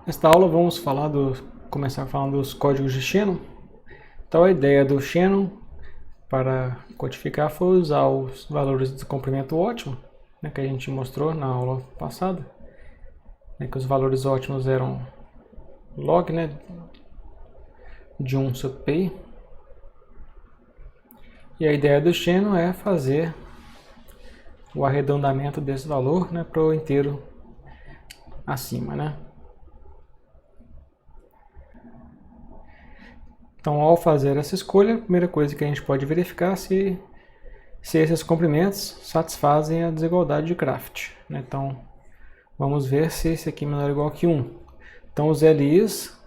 Nesta aula vamos começar falando dos códigos de Shannon. Então a ideia do Shannon para codificar foi usar os valores de comprimento ótimo, né, que a gente mostrou na aula passada, né, que os valores ótimos eram log, né, de 1 sobre pi. E a ideia do Shannon é fazer o arredondamento desse valor, né, para o inteiro acima, né? Então, ao fazer essa escolha, a primeira coisa que a gente pode verificar é se esses comprimentos satisfazem a desigualdade de Kraft, né? Então, vamos ver se esse aqui é menor ou igual que 1. Então, os LIs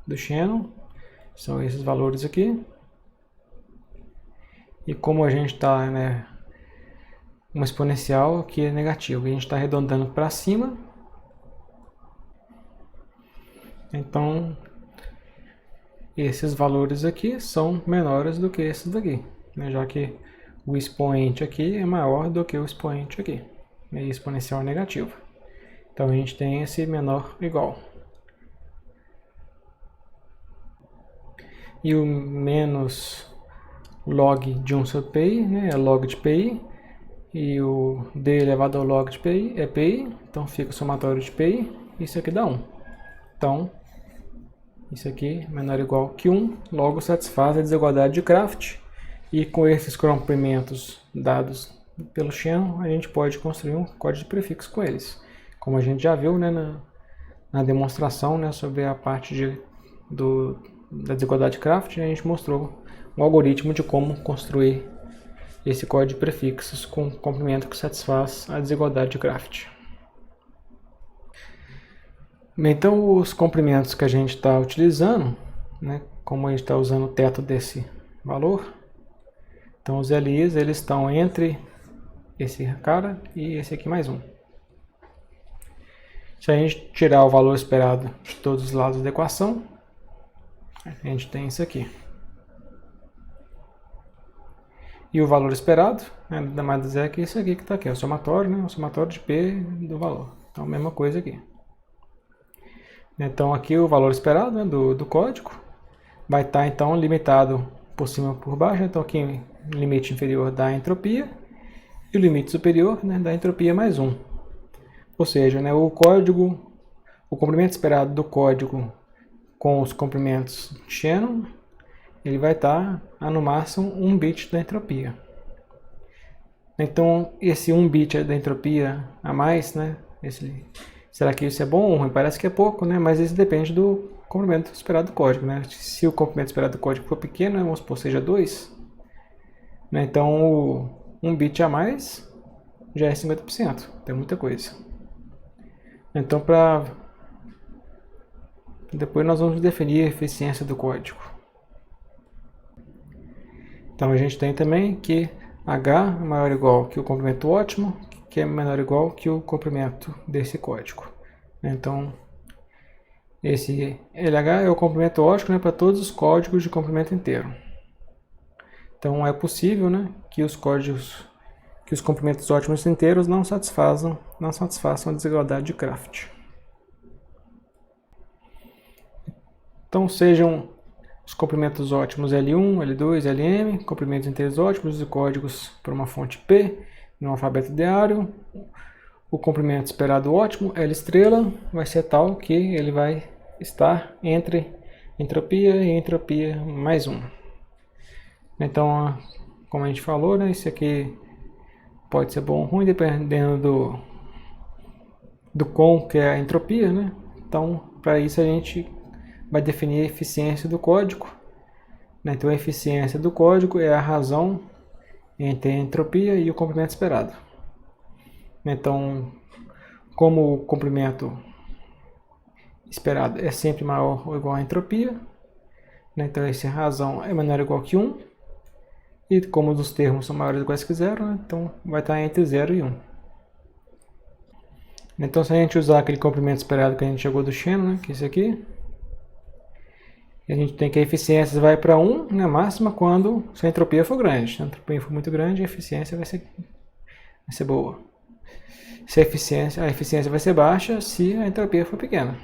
do Shannon são esses valores aqui. E como a gente está, né, uma exponencial que é negativo, e a gente está arredondando para cima, então esses valores aqui são menores do que esses daqui, né, já que o expoente aqui é maior do que o expoente aqui, né, e exponencial é negativo. Então a gente tem esse menor igual. E o menos log de 1 sobre pi, né, é log de pi, e o d elevado ao log de pi é pi, então fica o somatório de pi, isso aqui dá 1. Então, isso aqui menor ou igual que 1, logo satisfaz a desigualdade de Kraft, e com esses comprimentos dados pelo Shannon, a gente pode construir um código de prefixo com eles. Como a gente já viu, né, na demonstração, né, sobre a parte da desigualdade de Kraft, a gente mostrou um algoritmo de como construir esse código de prefixos com comprimento que satisfaz a desigualdade de Kraft. Então, os comprimentos que a gente está utilizando, né, como a gente está usando o teto desse valor, então os LIs eles estão entre esse cara e esse aqui mais um. Se a gente tirar o valor esperado de todos os lados da equação, a gente tem isso aqui. E o valor esperado, né, nada mais é que isso aqui que está aqui, o somatório, né, o somatório de P do valor. Então, a mesma coisa aqui. Então, aqui o valor esperado, né, do código vai estar, então, limitado por cima e por baixo. Então, aqui o limite inferior dá entropia e o limite superior, né, dá entropia mais 1. Ou seja, né, o comprimento esperado do código com os comprimentos Shannon, ele vai estar a no máximo 1 bit da entropia. Então, esse 1 bit da entropia a mais, né, será que isso é bom ou ruim? Parece que é pouco, né, mas isso depende do comprimento esperado do código, né? Se o comprimento esperado do código for pequeno, né, vamos supor seja 2, né, então 1 bit a mais já é 50%, tem muita coisa. Então, depois nós vamos definir a eficiência do código. Então a gente tem também que H é maior ou igual que o comprimento ótimo, que é menor ou igual que o comprimento desse código. Então esse LH é o comprimento ótimo, né, para todos os códigos de comprimento inteiro. Então é possível, né, que os comprimentos ótimos inteiros não satisfaçam a desigualdade de Kraft. Então sejam os comprimentos ótimos L1, L2, Lm, comprimentos inteiros ótimos e códigos para uma fonte P no alfabeto diário. O comprimento esperado ótimo, L estrela, vai ser tal que ele vai estar entre entropia e entropia mais 1. Então, como a gente falou, né, isso aqui pode ser bom ou ruim, dependendo do quão que é a entropia, né? Então, para isso a gente vai definir a eficiência do código. Então, a eficiência do código é a razão entre a entropia e o comprimento esperado. Então, como o comprimento esperado é sempre maior ou igual à entropia, então essa razão é menor ou igual que 1, e como os termos são maiores ou iguais que 0, então vai estar entre 0 e 1. Então, se a gente usar aquele comprimento esperado que a gente chegou do Shannon, que é esse aqui, a gente tem que a eficiência vai para 1, né, máxima, se a entropia for grande. Se a entropia for muito grande, a eficiência vai ser boa. Se a eficiência vai ser baixa se a entropia for pequena.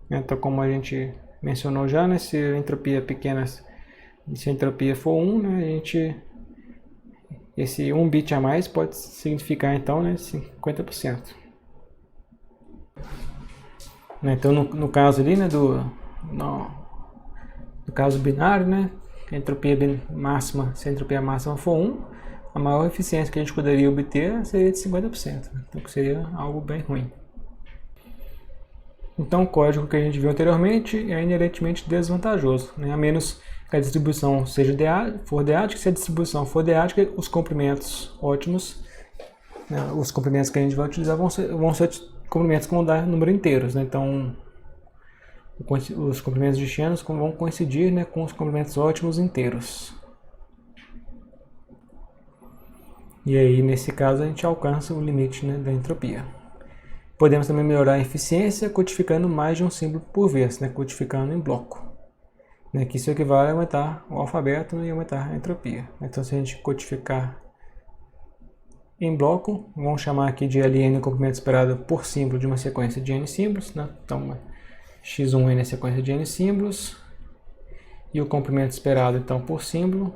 Então, como a gente mencionou já, né, se a entropia é pequena, se a entropia for 1, né, esse 1 bit a mais pode significar então, né, 50%. Então, no caso ali, né, no caso binário, né, a entropia máxima, se a entropia máxima for 1, a maior eficiência que a gente poderia obter seria de 50%, então que seria algo bem ruim. Então o código que a gente viu anteriormente é inerentemente desvantajoso, né, a menos que a distribuição for deática. Se a distribuição for deática, os comprimentos ótimos, né, os comprimentos que a gente vai utilizar vão ser comprimentos que vão dar número inteiros, né, então os comprimentos de Shannon vão coincidir, né, com os comprimentos ótimos inteiros. E aí, nesse caso, a gente alcança o limite, né, da entropia. Podemos também melhorar a eficiência codificando mais de um símbolo por vez, né, codificando em bloco. Né, que isso equivale a aumentar o alfabeto, né, e aumentar a entropia. Então, se a gente codificar em bloco, vamos chamar aqui de ln o comprimento esperado por símbolo de uma sequência de n símbolos. Né? Então, x1n é a sequência de n símbolos. E o comprimento esperado, então, por símbolo,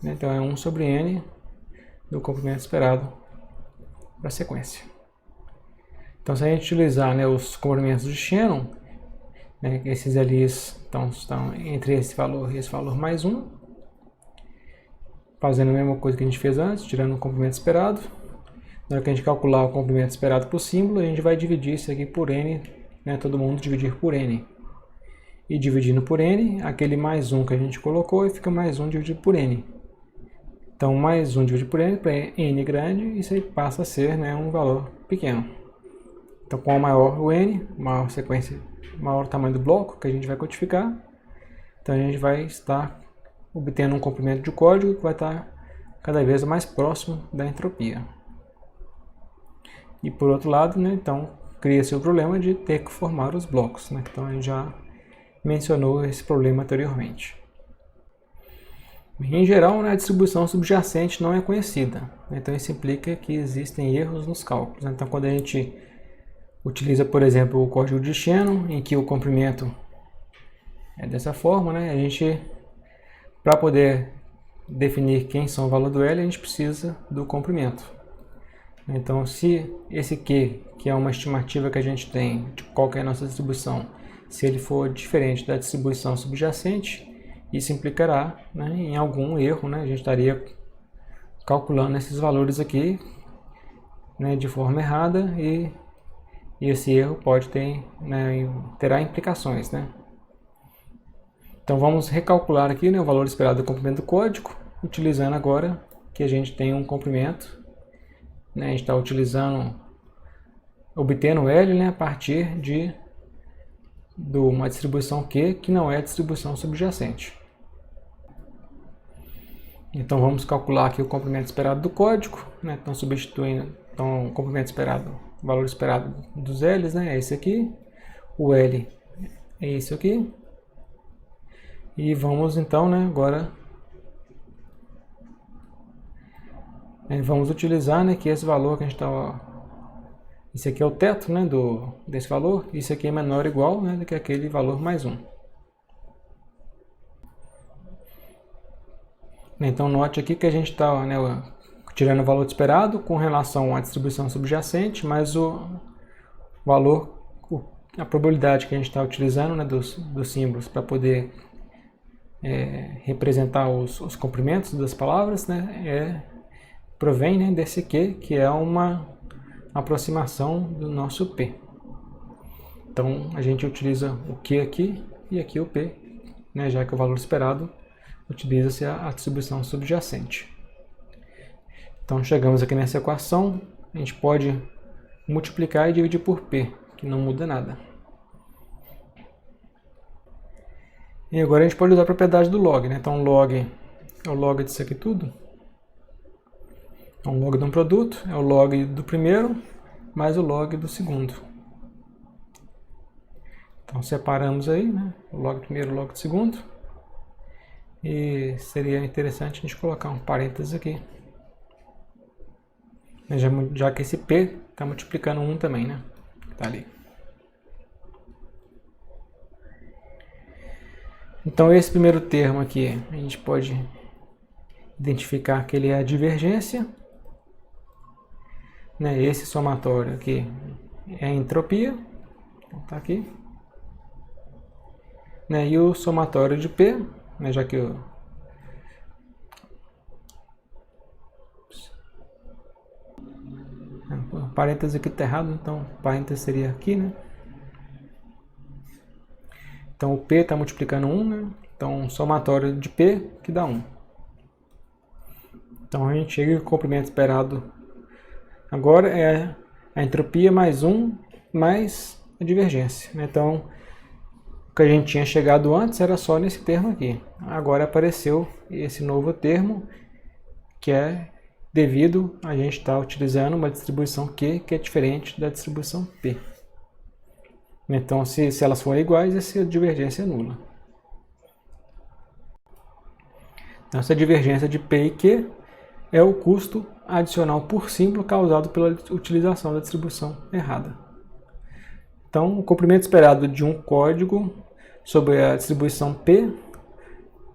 né? Então é 1 sobre n do comprimento esperado para a sequência. Então, se a gente utilizar, né, os comprimentos de Shannon, né, esses LIs estão entre esse valor e esse valor mais 1, fazendo a mesma coisa que a gente fez antes, tirando o comprimento esperado. Na hora que a gente calcular o comprimento esperado por símbolo, a gente vai dividir isso aqui por n, né, todo mundo dividir por n. E dividindo por n, aquele mais 1 que a gente colocou, e fica mais 1 dividido por n. Então, mais 1 dividido por n, para n grande, isso aí passa a ser, né, um valor pequeno. Então, quanto maior o n, maior sequência, maior o tamanho do bloco que a gente vai codificar, então a gente vai estar obtendo um comprimento de código que vai estar cada vez mais próximo da entropia. E por outro lado, né, então cria-se o problema de ter que formar os blocos, né? Então a gente já mencionou esse problema anteriormente. Em geral, né, a distribuição subjacente não é conhecida, né? Então isso implica que existem erros nos cálculos. Então quando a gente utiliza, por exemplo, o código de Shannon, em que o comprimento é dessa forma, né, a gente, para poder definir quem são o valor do L, a gente precisa do comprimento. Então, se esse Q, que é uma estimativa que a gente tem de qual que é a nossa distribuição, se ele for diferente da distribuição subjacente, isso implicará, né, em algum erro, né? A gente estaria calculando esses valores aqui, né, de forma errada, e esse erro pode ter, né, terá implicações, né? Então vamos recalcular aqui, né, o valor esperado do comprimento do código, utilizando agora que a gente tem um comprimento, né, a gente está obtendo L, né, a partir de uma distribuição Q que não é a distribuição subjacente. Então vamos calcular aqui o comprimento esperado do código, né, então substituindo o comprimento esperado, o valor esperado dos L's, né, é esse aqui, o L é esse aqui, e vamos então, né, agora vamos utilizar, né, que esse valor que a gente está, esse aqui é o teto, né, desse valor, isso aqui é menor ou igual, né, do que aquele valor mais 1. Então note aqui que a gente está, né, tirando o valor esperado com relação à distribuição subjacente, mas o valor, a probabilidade que a gente está utilizando, né, dos símbolos para poder representar os comprimentos das palavras, né, provém, né, desse Q, que é uma aproximação do nosso P. Então a gente utiliza o Q aqui e aqui o P, né, já que o valor esperado utiliza-se a distribuição subjacente. Então chegamos aqui nessa equação, a gente pode multiplicar e dividir por P, que não muda nada. E agora a gente pode usar a propriedade do log, né? Então log é o log disso aqui tudo. Então, o log de um produto é o log do primeiro mais o log do segundo. Então, separamos aí, né, o log do primeiro e o log do segundo. E seria interessante a gente colocar um parênteses aqui. Já que esse P está multiplicando 1 também, né? Tá ali. Então esse primeiro termo aqui, a gente pode identificar que ele é a divergência, né? Esse somatório aqui é a entropia, então tá aqui, né? E o somatório de P, né? Já que o parênteses aqui está errado, então parênteses seria aqui, né? Então o P está multiplicando 1, né? Então o somatório de P que dá 1. Então a gente chega ao comprimento esperado agora é a entropia mais 1 mais a divergência, né? Então o que a gente tinha chegado antes era só nesse termo aqui. Agora apareceu esse novo termo que é devido a gente estar utilizando uma distribuição Q que é diferente da distribuição P. Então, se elas forem iguais, essa divergência é nula. Então, essa divergência de P e Q é o custo adicional por símbolo causado pela utilização da distribuição errada. Então, o comprimento esperado de um código sobre a distribuição P,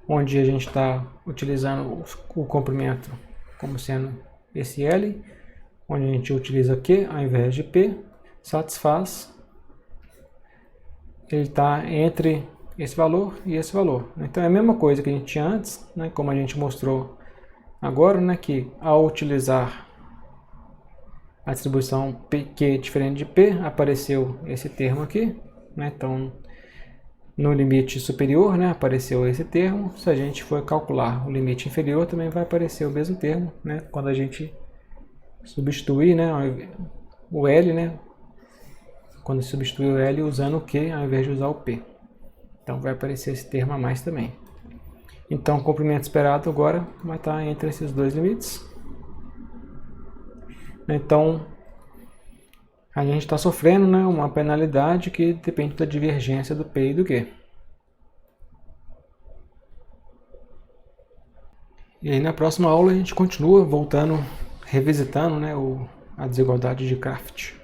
onde a gente está utilizando o comprimento como sendo esse L, onde a gente utiliza Q ao invés de P, satisfaz, ele está entre esse valor e esse valor. Então é a mesma coisa que a gente tinha antes, né, como a gente mostrou agora, né, que ao utilizar a distribuição Q diferente de P, apareceu esse termo aqui, né, então no limite superior, né, apareceu esse termo. Se a gente for calcular o limite inferior, também vai aparecer o mesmo termo, né, quando a gente substituir, né, o L, né, quando substituir o L usando o Q ao invés de usar o P. Então vai aparecer esse termo a mais também. Então o comprimento esperado agora vai estar entre esses dois limites. Então a gente está sofrendo, né, uma penalidade que depende da divergência do P e do Q. E aí na próxima aula a gente continua voltando, revisitando, né, a desigualdade de Kraft.